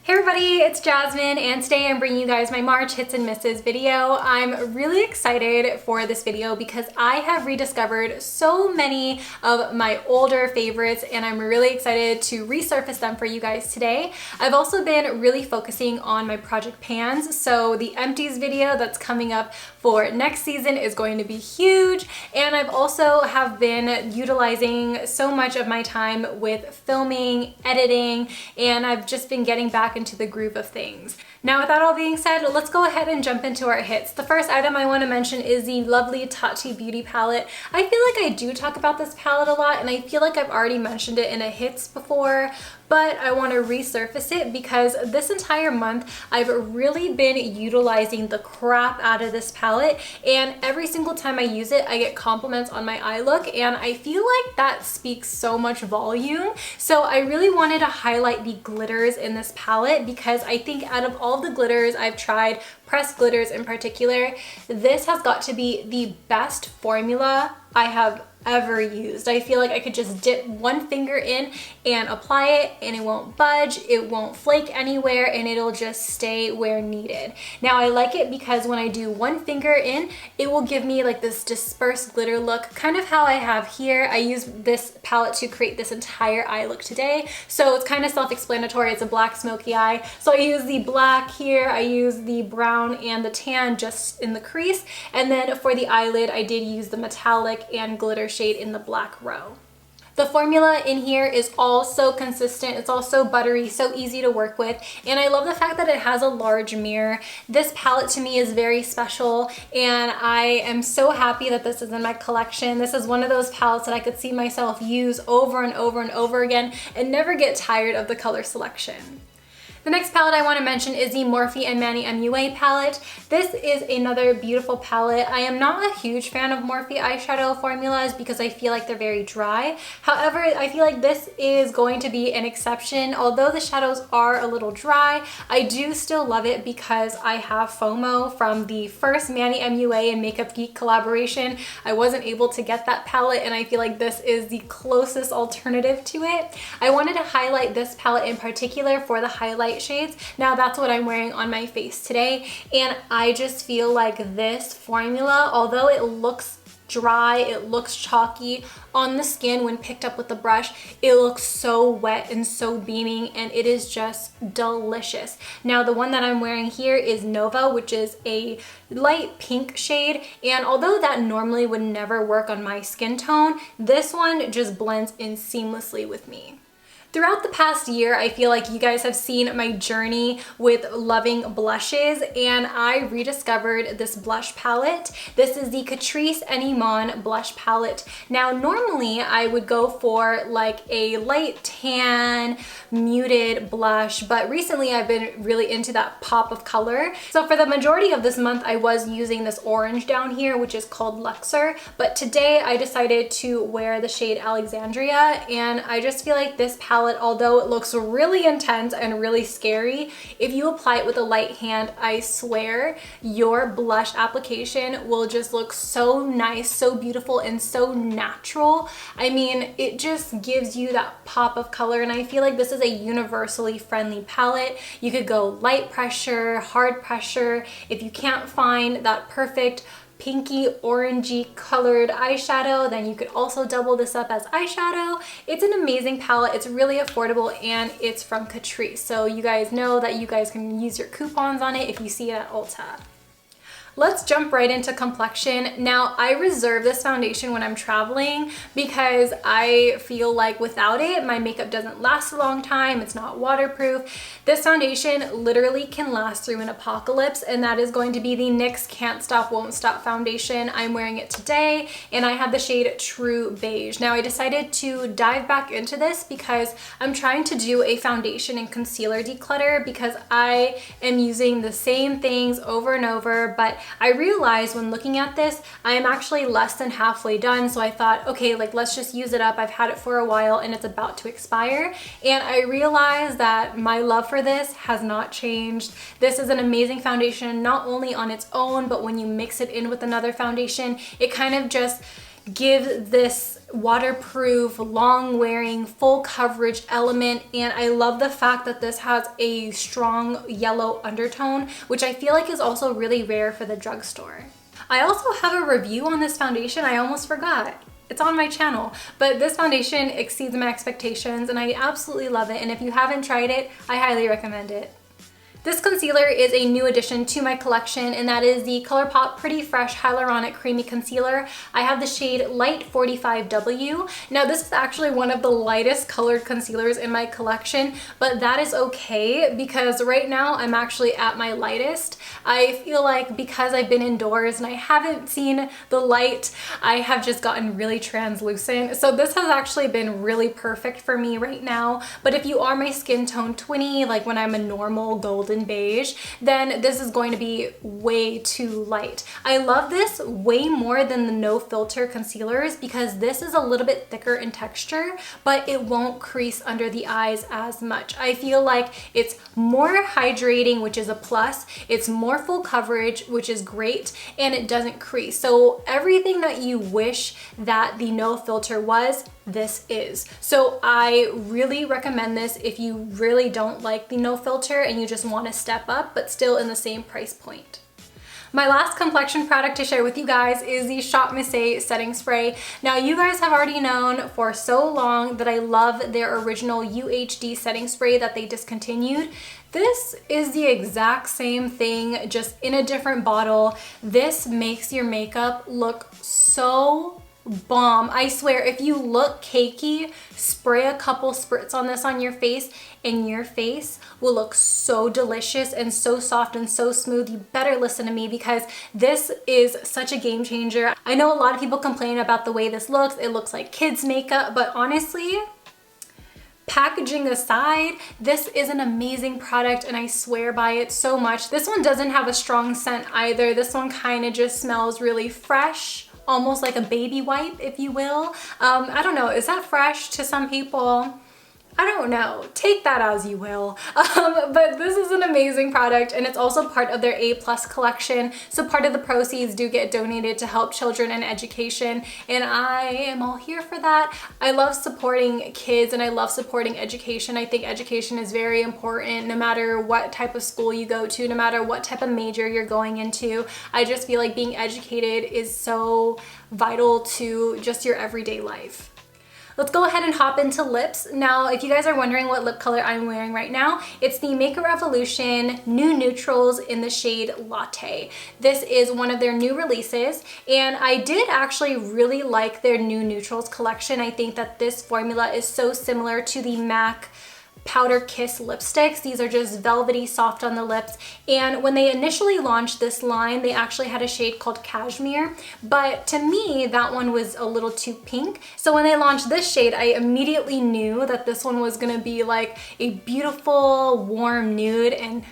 Hey everybody, it's Jasmine, and today I'm bringing you guys my March hits and misses video. I'm really excited for this video because I have rediscovered so many of my older favorites and I'm really excited to resurface them for you guys today. I've also been really focusing on my project pans, so the empties video that's coming up for next season is going to be huge, and I've also have been utilizing so much of my time with filming, editing, and I've just been getting back into the groove of things. Now with that all being said, let's go ahead and jump into our hits. The first item I want to mention is the lovely Tati beauty palette. I feel like I do talk about this palette a lot and I feel like I've already mentioned it in a hits before, but I want to resurface it because this entire month I've really been utilizing the crap out of this palette, and every single time I use it I get compliments on my eye look, and I feel like that speaks so much volume. So I really wanted to highlight the glitters in this palette because I think out of all the glitters I've tried, pressed glitters in particular, this has got to be the best formula I have ever used. I feel like I could just dip one finger in and apply it and it won't budge, it won't flake anywhere, and it'll just stay where needed. Now I like it because when I do one finger in, it will give me like this dispersed glitter look, kind of how I have here. I use this palette to create this entire eye look today, so it's kind of self-explanatory. It's a black smoky eye, so I use the black here, I use the brown and the tan just in the crease, and then for the eyelid I did use the metallic and glitter shade in the black row. The formula in here is all so consistent, it's all so buttery, so easy to work with, and I love the fact that it has a large mirror. This palette to me is very special and I am so happy that this is in my collection. This is one of those palettes that I could see myself use over and over and over again and never get tired of the color selection. The next palette I want to mention is the MorphexMannyMUA Palette. This is another beautiful palette. I am not a huge fan of Morphe eyeshadow formulas because I feel like they're very dry. However, I feel like this is going to be an exception. Although the shadows are a little dry, I do still love it because I have FOMO from the first Manny MUA and Makeup Geek collaboration. I wasn't able to get that palette and I feel like this is the closest alternative to it. I wanted to highlight this palette in particular for the highlight shades. Now that's what I'm wearing on my face today, and I just feel like this formula, although it looks dry, it looks chalky on the skin when picked up with the brush, it looks so wet and so beaming, and it is just delicious. Now the one that I'm wearing here is Nova, which is a light pink shade, and although that normally would never work on my skin tone, this one just blends in seamlessly with me. Throughout the past year, I feel like you guys have seen my journey with loving blushes, and I rediscovered this blush palette. This is the Catrice and Iman blush palette. Now, normally I would go for like a light tan, muted blush, but recently I've been really into that pop of color. So for the majority of this month, I was using this orange down here, which is called Luxor, but today I decided to wear the shade Alexandria, and I just feel like this palette, although it looks really intense and really scary, if you apply it with a light hand, I swear your blush application will just look so nice, so beautiful, and so natural. I mean, it just gives you that pop of color, and I feel like this is a universally friendly palette. You could go light pressure, hard pressure. If you can't find that perfect pinky orangey colored eyeshadow, then you could also double this up as eyeshadow. It's an amazing palette, it's really affordable, and it's from Catrice, so you guys know that you guys can use your coupons on it if you see it at Ulta. Let's jump right into complexion. Now, I reserve this foundation when I'm traveling because I feel like without it, my makeup doesn't last a long time. It's not waterproof. This foundation literally can last through an apocalypse, and that is going to be the NYX Can't Stop Won't Stop foundation. I'm wearing it today, and I have the shade True Beige. Now, I decided to dive back into this because I'm trying to do a foundation and concealer declutter because I am using the same things over and over, but I realized when looking at this, I am actually less than halfway done, so I thought, okay, like let's just use it up. I've had it for a while and it's about to expire, and I realized that my love for this has not changed. This is an amazing foundation, not only on its own, but when you mix it in with another foundation, it kind of just gives this waterproof, long wearing, full coverage element, and I love the fact that this has a strong yellow undertone, which I feel like is also really rare for the drugstore. I also have a review on this foundation. I almost forgot. It's on my channel, but this foundation exceeds my expectations and I absolutely love it, and if you haven't tried it, I highly recommend it. This concealer is a new addition to my collection, and that is the Colourpop Pretty Fresh Hyaluronic Creamy Concealer. I have the shade Light 45W. Now this is actually one of the lightest colored concealers in my collection, but that is okay because right now I'm actually at my lightest. I feel like because I've been indoors and I haven't seen the light, I have just gotten really translucent. So this has actually been really perfect for me right now. But if you are my skin tone 20, like when I'm a normal golden beige, then this is going to be way too light. I love this way more than the no filter concealers because this is a little bit thicker in texture, but it won't crease under the eyes as much. I feel like it's more hydrating, which is a plus. It's more full coverage, which is great, and it doesn't crease. So everything that you wish that the no filter was, this is. So I really recommend this if you really don't like the no filter and you just want to step up, but still in the same price point. My last complexion product to share with you guys is the ShopMissA setting spray. Now you guys have already known for so long that I love their original UHD setting spray that they discontinued. This is the exact same thing, just in a different bottle. This makes your makeup look so bomb. I swear, if you look cakey, spray a couple spritz on this on your face and your face will look so delicious and so soft and so smooth. You better listen to me because this is such a game changer. I know a lot of people complain about the way this looks. It looks like kids' makeup, but honestly, packaging aside, this is an amazing product and I swear by it so much. This one doesn't have a strong scent either. This one kind of just smells really fresh, almost like a baby wipe, if you will. I don't know, is that fresh to some people? I don't know, take that as you will. But this is an amazing product and it's also part of their A+ collection. So part of the proceeds do get donated to help children and education, and I am all here for that. I love supporting kids and I love supporting education. I think education is very important no matter what type of school you go to, no matter what type of major you're going into. I just feel like being educated is so vital to just your everyday life. Let's go ahead and hop into lips. Now, if you guys are wondering what lip color I'm wearing right now, it's the Makeup Revolution New Neutrals in the shade Latte. This is one of their new releases, and I did actually really like their New Neutrals collection. I think that this formula is so similar to the MAC Powder Kiss lipsticks. These are just velvety soft on the lips, and when they initially launched this line, they actually had a shade called Cashmere, but to me that one was a little too pink. So when they launched this shade, I immediately knew that this one was gonna be like a beautiful warm nude, and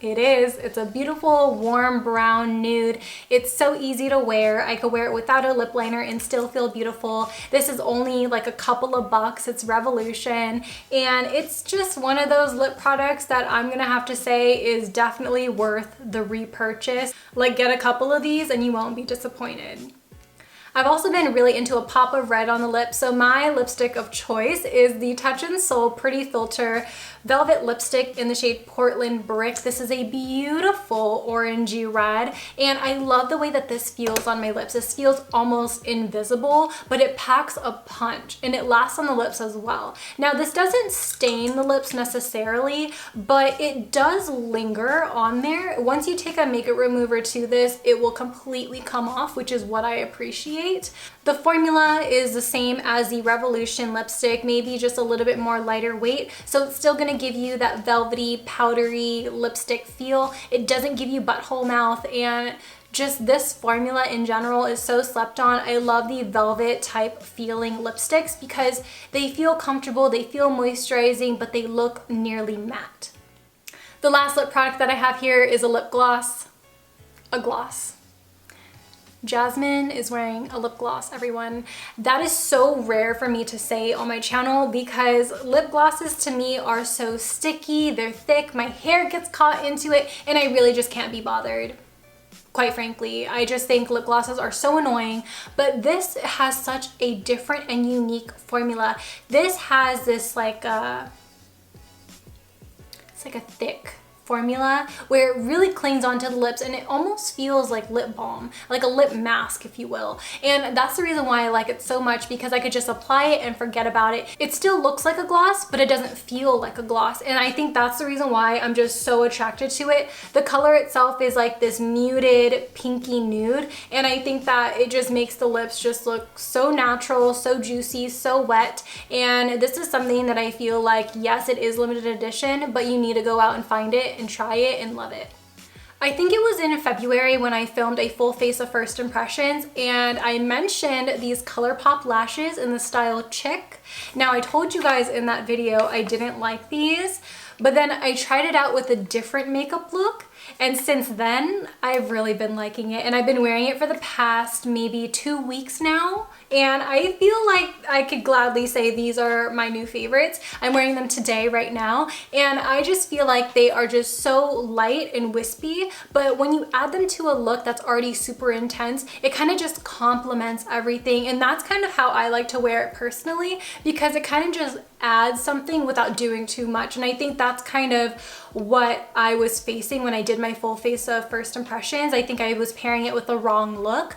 it is. It's a beautiful warm brown nude. It's so easy to wear. I could wear it without a lip liner and still feel beautiful. This is only like a couple of bucks. It's Revolution, and it's just one of those lip products that I'm gonna have to say is definitely worth the repurchase. Like, get a couple of these and you won't be disappointed. I've also been really into a pop of red on the lips, so my lipstick of choice is the Touch in Sol Pretty Filter Velvet Lipstick in the shade Portland Brick. This is a beautiful orangey red, and I love the way that this feels on my lips. This feels almost invisible, but it packs a punch, and it lasts on the lips as well. Now, this doesn't stain the lips necessarily, but it does linger on there. Once you take a makeup remover to this, it will completely come off, which is what I appreciate. The formula is the same as the Revolution lipstick, maybe just a little bit more lighter weight, so it's still gonna give you that velvety, powdery lipstick feel. It doesn't give you butthole mouth, and just this formula in general is so slept on. I love the velvet type feeling lipsticks because they feel comfortable, they feel moisturizing, but they look nearly matte. The last lip product that I have here is a lip gloss. A gloss. Jasmine is wearing a lip gloss, everyone. That is so rare for me to say on my channel because lip glosses to me are so sticky, they're thick, my hair gets caught into it, and I really just can't be bothered. quite frankly. I just think lip glosses are so annoying, but this has such a different and unique formula. This has this like it's like a thick formula where it really clings onto the lips, and it almost feels like lip balm, like a lip mask, if you will. And that's the reason why I like it so much, because I could just apply it and forget about it. It still looks like a gloss, but it doesn't feel like a gloss. And I think that's the reason why I'm just so attracted to it. The color itself is like this muted pinky nude, and I think that it just makes the lips just look so natural, so juicy, so wet. And this is something that I feel like, yes, it is limited edition, but you need to go out and find it and try it and love it. I think it was in February when I filmed a full face of first impressions, and I mentioned these Colourpop lashes in the style Chick. Now, I told you guys in that video I didn't like these, but then I tried it out with a different makeup look, and since then I've really been liking it, and I've been wearing it for the past maybe 2 weeks now, and I feel like I could gladly say these are my new favorites. I'm wearing them today right now, and I just feel like they are just so light and wispy, but when you add them to a look that's already super intense, it kind of just complements everything. And that's kind of how I like to wear it personally, because it kind of just adds something without doing too much. And I think that's kind of what I was facing when I did my full face of first impressions. I think I was pairing it with the wrong look.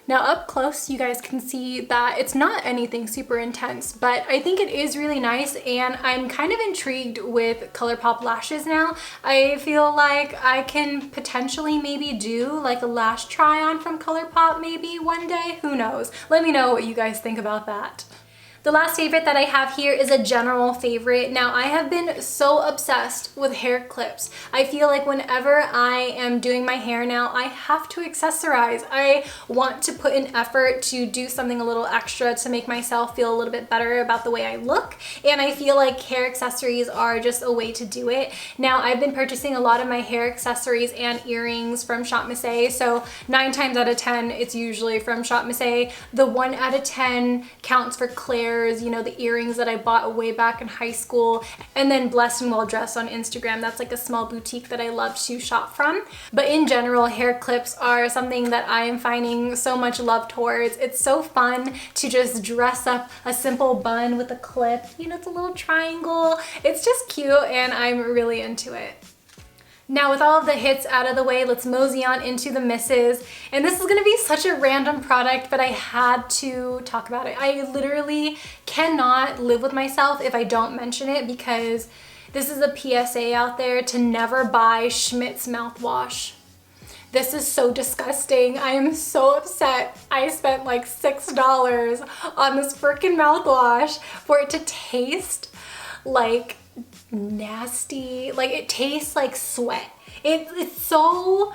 Now up close, you guys can see that it's not anything super intense, but I think it is really nice, and I'm kind of intrigued with Colourpop lashes now. I feel like I can potentially maybe do like a lash try on from Colourpop maybe one day, who knows? Let me know what you guys think about that. The last favorite that I have here is a general favorite. Now, I have been so obsessed with hair clips. I feel like whenever I am doing my hair now, I have to accessorize. I want to put in effort to do something a little extra to make myself feel a little bit better about the way I look, and I feel like hair accessories are just a way to do it. Now, I've been purchasing a lot of my hair accessories and earrings from ShopMissA, so 9 times out of 10, it's usually from ShopMissA. The 1 out of 10 counts for Claire's, you know, the earrings that I bought way back in high school, and then Blessed and Well Dressed on Instagram. That's like a small boutique that I love to shop from. But in general, hair clips are something that I am finding so much love towards. It's so fun to just dress up a simple bun with a clip. You know, it's a little triangle. It's just cute, and I'm really into it. Now, with all of the hits out of the way, let's mosey on into the misses. And this is gonna be such a random product, but I had to talk about it. I literally cannot live with myself if I don't mention it, because this is a PSA out there to never buy Schmidt's mouthwash. This is so disgusting. I am so upset. I spent like $6 on this freaking mouthwash for it to taste like nasty, like it tastes like sweat. It's so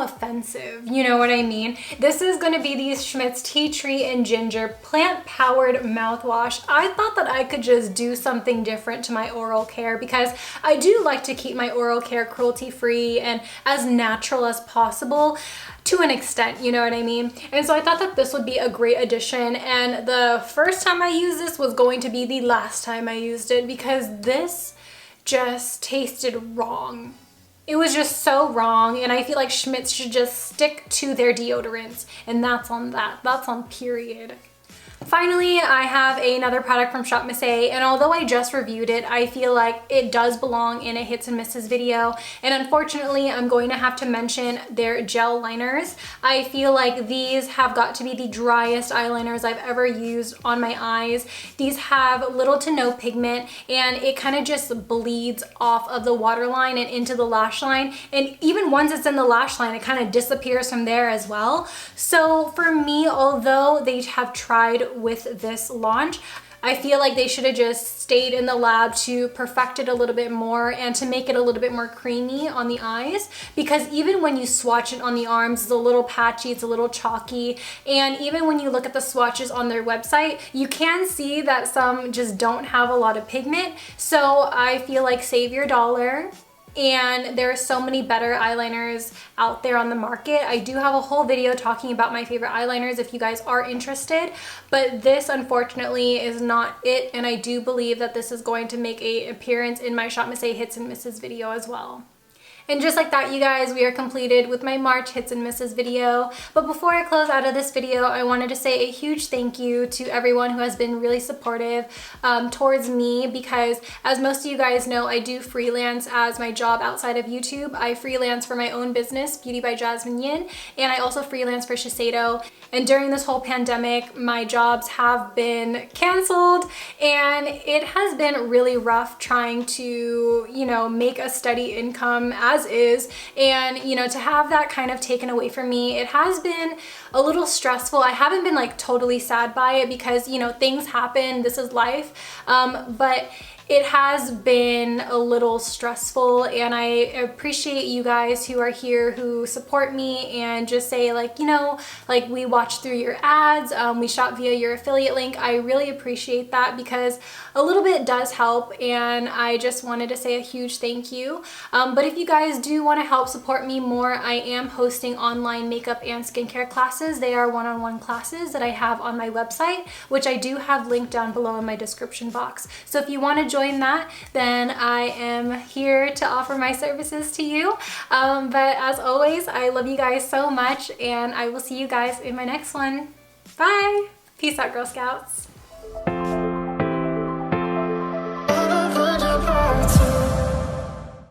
offensive, you know what I mean? This is gonna be these Schmidt's Tea Tree and Ginger plant-powered mouthwash. I thought that I could just do something different to my oral care, because I do like to keep my oral care cruelty-free and as natural as possible, to an extent, you know what I mean? And so I thought that this would be a great addition, and the first time I used this was going to be the last time I used it, because this just tasted wrong. It was just so wrong, and I feel like Schmidt's should just stick to their deodorants, and that's on that. That's on period. Finally, I have another product from ShopMissA, and although I just reviewed it, I feel like it does belong in a hits and misses video, and unfortunately, I'm going to have to mention their gel liners. I feel like these have got to be the driest eyeliners I've ever used on my eyes. These have little to no pigment, and it kind of just bleeds off of the waterline and into the lash line, and even once it's in the lash line, it kind of disappears from there as well. So for me, although they have tried with this launch, I feel like they should have just stayed in the lab to perfect it a little bit more and to make it a little bit more creamy on the eyes, because even when you swatch it on the arms, it's a little patchy, it's a little chalky, and even when you look at the swatches on their website, you can see that some just don't have a lot of pigment. So I feel like save your dollar. And there are so many better eyeliners out there on the market. I do have a whole video talking about my favorite eyeliners if you guys are interested, but this unfortunately is not it, and I do believe that this is going to make an appearance in my ShopMissA hits and misses video as well. And just like that, you guys, we are completed with my March hits and misses video. But before I close out of this video, I wanted to say a huge thank you to everyone who has been really supportive towards me, because as most of you guys know, I do freelance as my job outside of YouTube. I freelance for my own business, Beauty by Jasmine Yin, and I also freelance for Shiseido. And during this whole pandemic, my jobs have been canceled, and it has been really rough trying to, you know, make a steady income as is. And, you know, to have that kind of taken away from me, it has been a little stressful. I haven't been like totally sad by it because, you know, things happen, this is life. But it has been a little stressful, and I appreciate you guys who are here who support me and just say like, you know, like we watched through your ads, we shop via your affiliate link. I really appreciate that because a little bit does help, and I just wanted to say a huge thank you. But if you guys do want to help support me more, I am hosting online makeup and skincare classes. They are one-on-one classes that I have on my website, which I do have linked down below in my description box. So if you want to join that, then I am here to offer my services to you. But as always, I love you guys so much, and I will see you guys in my next one. Bye! Peace out, Girl Scouts.